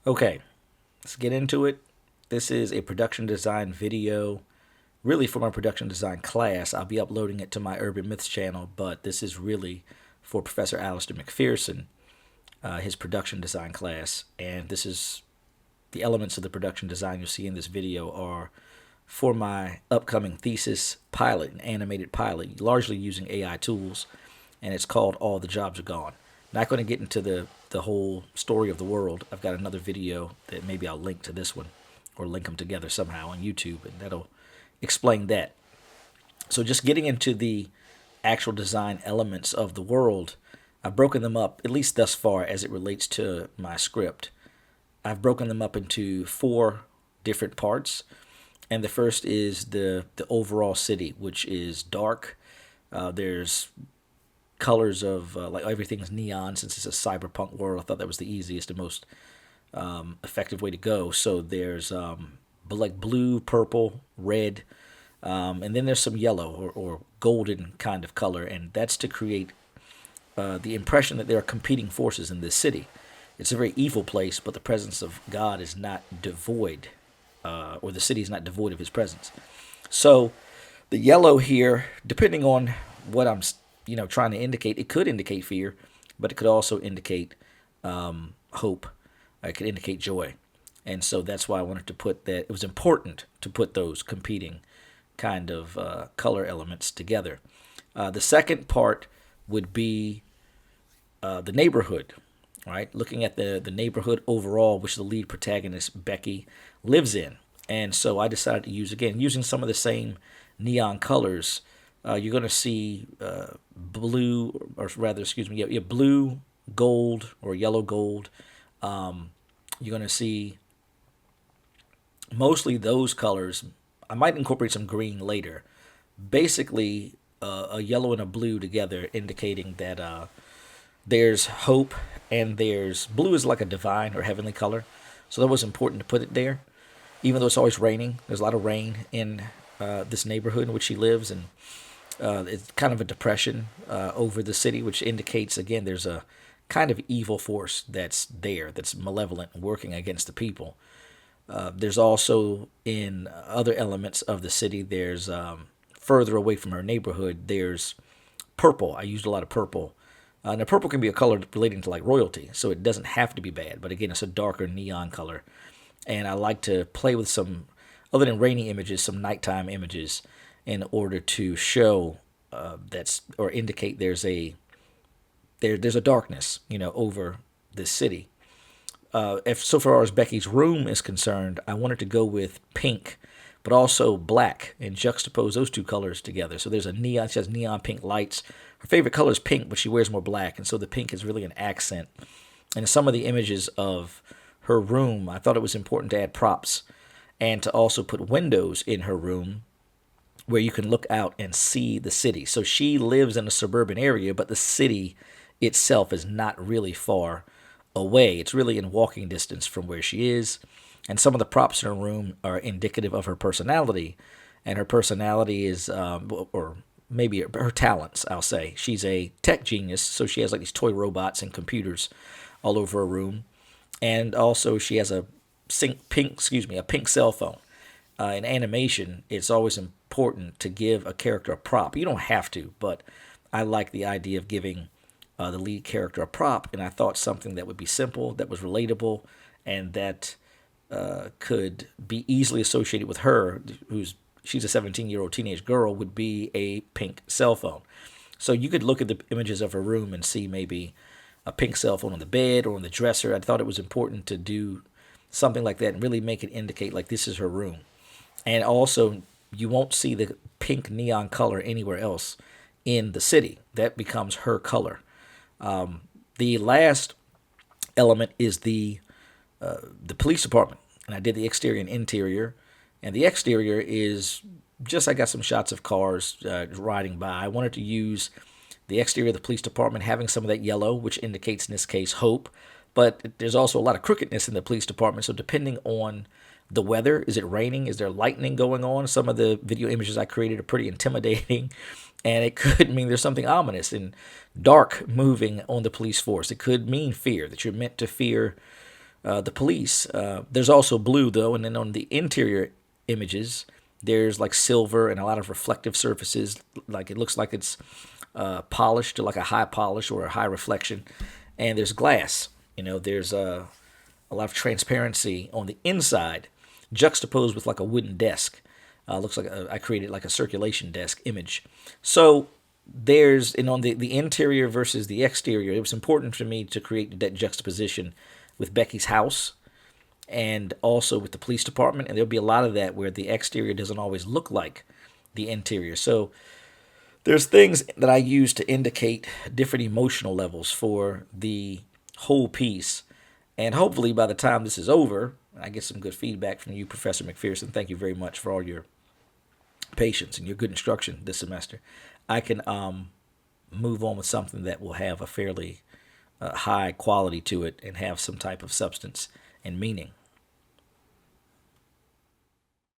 Okay, let's get into it. This is a production design video, really for my production design class. I'll be uploading it to my Urban Myths channel, but this is really for Professor Alistair McPherson, his production design class. And this is the elements of the production design you'll see in this video are for my upcoming thesis pilot, an animated pilot, largely using AI tools, and it's called All the Jobs Are Gone. Not going to get into the whole story of the world. I've got another video that maybe I'll link to this one or link them together somehow on YouTube, and that'll explain that. So just getting into the actual design elements of the world, I've broken them up, at least thus far as it relates to my script. I've broken them up into 4 different parts. And the first is the overall city, which is dark. There's colors of, like everything's neon since it's a cyberpunk world. I thought that was the easiest and most effective way to go. So there's like blue, purple, red, and then there's some yellow or golden kind of color. And that's to create the impression that there are competing forces in this city. It's a very evil place, but the presence of God is not devoid, or the city is not devoid of his presence. So the yellow here, depending on what I'm trying to indicate, it could indicate fear, but it could also indicate hope. It could indicate joy. And so that's why I wanted to put that. It was important to put those competing kind of color elements together. The second part would be the neighborhood, right? Looking at the neighborhood overall, which the lead protagonist, Becky, lives in. And so I decided to use, again, using some of the same neon colors. You're going to see blue, or rather, excuse me, yeah, blue, gold, or yellow gold. You're going to see mostly those colors. I might incorporate some green later. Basically, a yellow and a blue together, indicating that there's hope, and there's blue is like a divine or heavenly color. So that was important to put it there. Even though it's always raining, there's a lot of rain in this neighborhood in which she lives, and it's kind of a depression over the city, which indicates, again, there's a kind of evil force that's there, that's malevolent, working against the people. There's also, in other elements of the city, there's further away from her neighborhood, there's purple. I used a lot of purple. Now, purple can be a color relating to like royalty, so it doesn't have to be bad. But again, it's a darker neon color. And I like to play with some, other than rainy images, some nighttime images in order to show or indicate there's a darkness, over this city. If so far as Becky's room is concerned, I wanted to go with pink, but also black, and juxtapose those two colors together. So there's a neon, she has neon pink lights. Her favorite color is pink, but she wears more black, and so the pink is really an accent. And in some of the images of her room, I thought it was important to add props and to also put windows in her room where you can look out and see the city. So she lives in a suburban area, but the city itself is not really far away. It's really in walking distance from where she is. And some of the props in her room are indicative of her personality. And her personality is, or maybe her talents, I'll say. She's a tech genius, so she has like these toy robots and computers all over her room. And also she has a pink cell phone. In animation, it's always important to give a character a prop. You don't have to, but I like the idea of giving the lead character a prop, and I thought something that would be simple, that was relatable, and that could be easily associated with her, she's a 17-year-old teenage girl, would be a pink cell phone. So you could look at the images of her room and see maybe a pink cell phone on the bed or on the dresser. I thought it was important to do something like that and really make it indicate like this is her room. And also, you won't see the pink neon color anywhere else in the city. That becomes her color. The last element is the police department, and I did the exterior and interior. And the exterior is just, I got some shots of cars riding by. I wanted to use the exterior of the police department having some of that yellow, which indicates in this case hope. But there's also a lot of crookedness in the police department. So depending on the weather, is it raining? Is there lightning going on? Some of the video images I created are pretty intimidating. And it could mean there's something ominous and dark moving on the police force. It could mean fear, that you're meant to fear the police. There's also blue though, and then on the interior images, there's like silver and a lot of reflective surfaces. Like it looks like it's polished to like a high polish or a high reflection, and there's glass. There's a lot of transparency on the inside, juxtaposed with like a wooden desk. Looks like I created like a circulation desk image. So and on the interior versus the exterior, it was important for me to create that juxtaposition with Becky's house and also with the police department. And there'll be a lot of that where the exterior doesn't always look like the interior. So there's things that I use to indicate different emotional levels for the whole piece. And hopefully by the time this is over, I get some good feedback from you, Professor McPherson. Thank you very much for all your patience and your good instruction this semester. I can move on with something that will have a fairly high quality to it and have some type of substance and meaning.